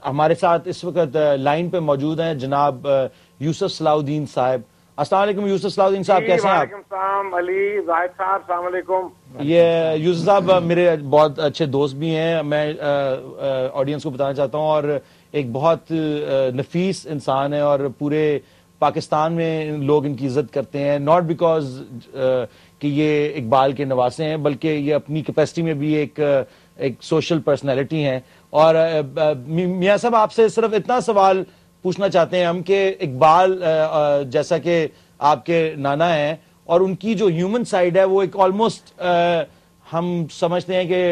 ہمارے ساتھ اس وقت لائن پہ موجود ہیں جناب یوسف صلاح الدین صاحب. السلام علیکم یوسف صلاح الدین صاحب, کیسے ہیں آپ؟ وعلیکم السلام علی زاہد صاحب, السلام علیکم. یہ یوسف صاحب میرے بہت اچھے دوست بھی ہیں, میں آڈینس کو بتانا چاہتا ہوں, اور ایک بہت نفیس انسان ہے, اور پورے پاکستان میں لوگ ان کی عزت کرتے ہیں, ناٹ بیکاز کہ یہ اقبال کے نواسے ہیں, بلکہ یہ اپنی کیپیسٹی میں بھی ایک سوشل پرسنالٹی ہیں. اور میاں صاحب آپ سے صرف اتنا سوال پوچھنا چاہتے ہیں ہم کہ اقبال جیسا کہ آپ کے نانا ہیں, اور ان کی جو ہیومن سائیڈ ہے وہ ایک آلموسٹ ہم سمجھتے ہیں کہ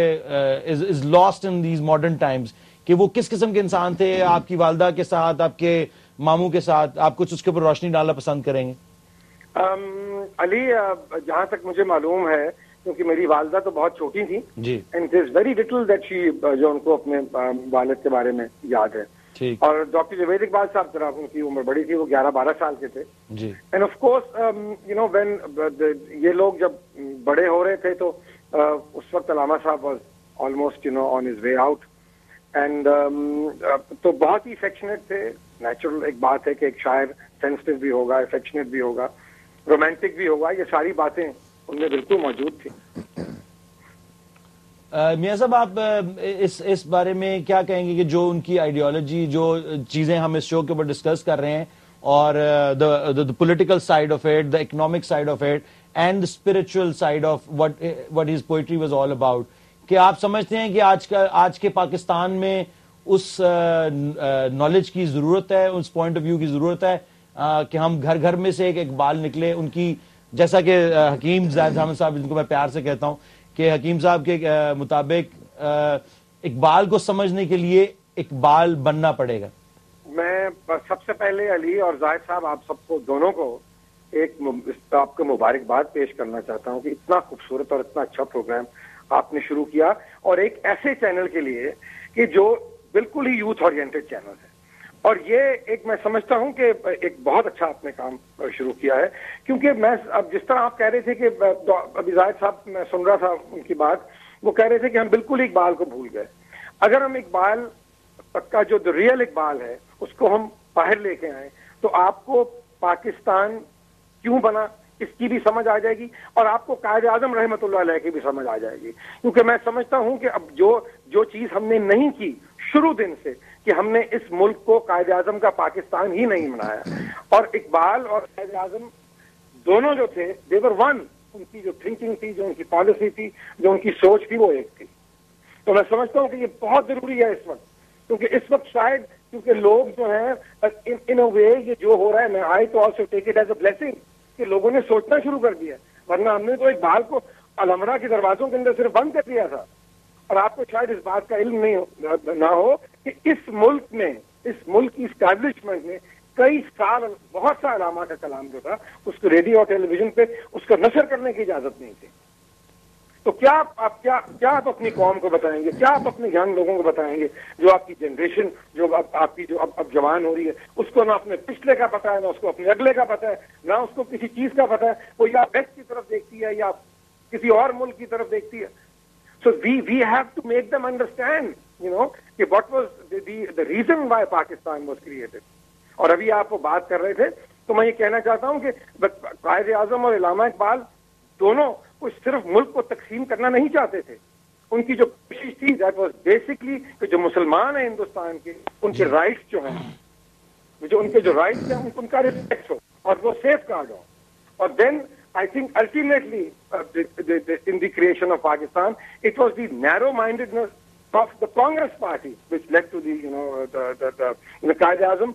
is last in these modern times, کہ وہ کس قسم کے انسان تھے آپ کی والدہ کے ساتھ, آپ کے ماموں کے ساتھ. آپ کچھ اس کے اوپر روشنی ڈالنا پسند کریں گے؟ علی, جہاں تک مجھے معلوم ہے, کیونکہ میری والدہ تو بہت چھوٹی تھی, جی, and it is very little that she, جو ان کو اپنے والد کے بارے میں یاد ہے. ٹھیک. اور ڈاکٹر جاوید اقبال صاحب ذرا ان کی عمر بڑی تھی, وہ 11-12 سال کے تھے. جی, and of course you know when یہ لوگ جب بڑے ہو رہے تھے تو اس وقت علامہ صاحب was almost you know on his way out, and تو بہت ہی افیکشنیٹ تھے. نیچرل ایک بات ہے کہ ایک شاعر سینسٹیو بھی ہوگا, افیکشنیٹ بھی ہوگا, رومانٹک بھی ہوگا, یہ ساری باتیں ان میں بالکل موجود تھی. میاں صاحب آپ اس بارے میں کیا کہیں گے کہ جو ان کی آئیڈیالوجی, جو چیزیں ہم اس شو کے اوپر ڈسکس کر رہے ہیں, اور the political side of it, the economic side of it, and the spiritual side of what his poetry was all about, کہ آپ سمجھتے ہیں کہ آج کے پاکستان میں اس نالج کی ضرورت ہے, اس پوائنٹ آف ویو کی ضرورت ہے کہ ہم گھر گھر میں سے ایک اقبال نکلے, ان کی جیسا کہ حکیم زاہد احمد صاحب, جن کو میں پیار سے کہتا ہوں, کہ حکیم صاحب کے مطابق اقبال کو سمجھنے کے لیے اقبال بننا پڑے گا. میں سب سے پہلے علی اور زاہد صاحب آپ سب کو دونوں کو ایک آپ کو مبارکباد پیش کرنا چاہتا ہوں کہ اتنا خوبصورت اور اتنا اچھا پروگرام آپ نے شروع کیا, اور ایک ایسے چینل کے لیے کہ جو بالکل ہی یوتھ اورینٹڈ چینل ہے. اور یہ ایک میں سمجھتا ہوں کہ ایک بہت اچھا آپ نے کام شروع کیا ہے, کیونکہ میں اب جس طرح آپ کہہ رہے تھے کہ ابھی زاہد صاحب میں سن رہا تھا ان کی بات, وہ کہہ رہے تھے کہ ہم بالکل اقبال کو بھول گئے. اگر ہم اقبال کا جو ریئل اقبال ہے اس کو ہم باہر لے کے آئیں تو آپ کو پاکستان کیوں بنا اس کی بھی سمجھ آ جائے گی, اور آپ کو قائد اعظم رحمۃ اللہ علیہ کی بھی سمجھ آ جائے گی. کیونکہ میں سمجھتا ہوں کہ اب جو چیز ہم نے نہیں کی شروع دن سے, کہ ہم نے اس ملک کو قائد اعظم کا پاکستان ہی نہیں بنایا, اور اقبال اور قائد اعظم دونوں جو تھے they were one, ان کی جو تھنکنگ تھی, جو ان کی پالیسی تھی, جو ان کی سوچ تھی, وہ ایک تھی. تو میں سمجھتا ہوں کہ یہ بہت ضروری ہے اس وقت, کیونکہ اس وقت شاید کیونکہ لوگ جو ہیں ان اے وے یہ جو ہو رہا ہے, میں آئی تو also take it as a blessing کہ لوگوں نے سوچنا شروع کر دیا, ورنہ ہم نے تو اقبال کو الحمرا کے دروازوں کے اندر صرف بند کر دیا تھا. اور آپ کو شاید اس بات کا علم نہ ہو کہ اس ملک کی اسٹیبلشمنٹ میں کئی سال بہت سا علامہ کا کلام جو تھا اس کو ریڈیو اور ٹیلی ویژن پہ اس کا نشر کرنے کی اجازت نہیں تھی. تو کیا آپ اپنی قوم کو بتائیں گے, کیا آپ اپنے ینگ لوگوں کو بتائیں گے, جو آپ کی جنریشن جو آپ کی جو اب جوان ہو رہی ہے, اس کو نہ اپنے پچھلے کا پتہ ہے, نہ اس کو اپنے اگلے کا پتہ ہے, نہ اس کو کسی چیز کا پتہ ہے, وہ یا ویسٹ کی طرف دیکھتی ہے یا کسی اور ملک کی طرف دیکھتی ہے. So we have to make them understand, you know, کہ what was the reason why Pakistan was created. اور ابھی آپ وہ بات کر رہے تھے تو میں یہ کہنا چاہتا ہوں کہ قائد اعظم اور علامہ اقبال دونوں کو صرف ملک کو تقسیم کرنا نہیں چاہتے تھے. ان کی جو کوشش تھی دیٹ واز بیسکلی کہ جو مسلمان ہیں ہندوستان کے, ان کے رائٹس جو ہیں, جو ان کے جو رائٹس ہیں ان کا ریسپیکٹ ہو اور وہ سیف گارڈ ہو. اور دین I think ultimately in the creation of Pakistan, it was the narrow-mindedness of the Congress party which led to the Qaid-e-Azam,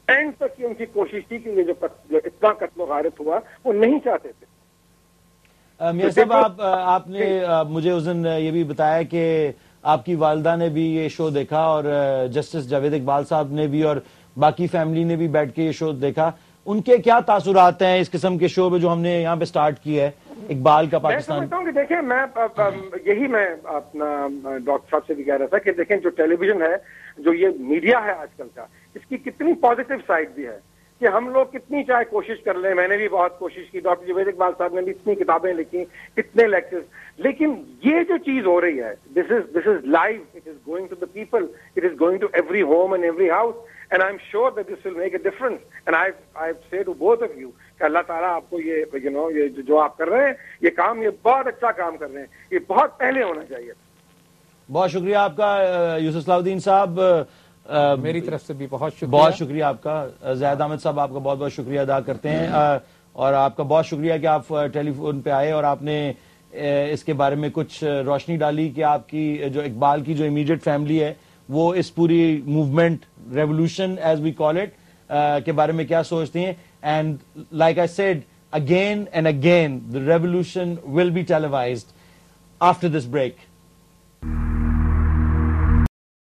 and تک ان کی کوشش تھی کہ یہ جو اتنا قتل و غارت ہوا وہ نہیں چاہتے تھے. میاں صاحب آپ نے مجھے اس دن یہ بھی بتایا کہ آپ کی والدہ نے بھی یہ شو دیکھا, اور جسٹس جاوید اقبال صاحب نے بھی, اور باقی فیملی نے بھی بیٹھ کے یہ شو دیکھا. ان کے کیا تاثرات ہیں اس قسم کے شو پہ جو ہم نے یہاں پہ سٹارٹ کی ہے, اقبال کا پاکستان؟ میں سمجھتا ہوں کہ دیکھیں, میں اپنا ڈاکٹر صاحب سے بھی کہہ رہا تھا کہ دیکھیں جو ٹیلی ویژن ہے, جو یہ میڈیا ہے آج کل کا, اس کی کتنی پازیٹیو سائڈ بھی ہے. کہ ہم لوگ کتنی چاہے کوشش کر لیں. میں نے بھی بہت کوشش کی, ڈاکٹر جوید اقبال صاحب نے بھی اتنی کتابیں لکھی, اتنے لیکچرز, لیکن یہ جو چیز ہو رہی ہے, this is live, it is going to the people, it is going to every home and every house, and I am sure that this will make a difference. And I say to both of you کہ اللہ تعالیٰ آپ کو یہ یہ جو آپ کر رہے ہیں یہ کام, یہ بہت اچھا کام کر رہے ہیں, یہ بہت پہلے ہونا چاہیے. بہت شکریہ آپ کا یوسف صلاح الدین صاحب, میری طرف سے بھی بہت شکریہ آپ کا. زاہد احمد صاحب آپ کا بہت بہت شکریہ ادا کرتے ہیں, اور آپ کا بہت شکریہ کہ آپ ٹیلی فون پہ آئے اور آپ نے اس کے بارے میں کچھ روشنی ڈالی کہ آپ کی جو اقبال کی جو امیڈیٹ فیملی ہے وہ اس پوری movement, revolution as we call it, کے بارے میں کیا سوچتے ہیں. And like I said again and again, the revolution will be televised after this break.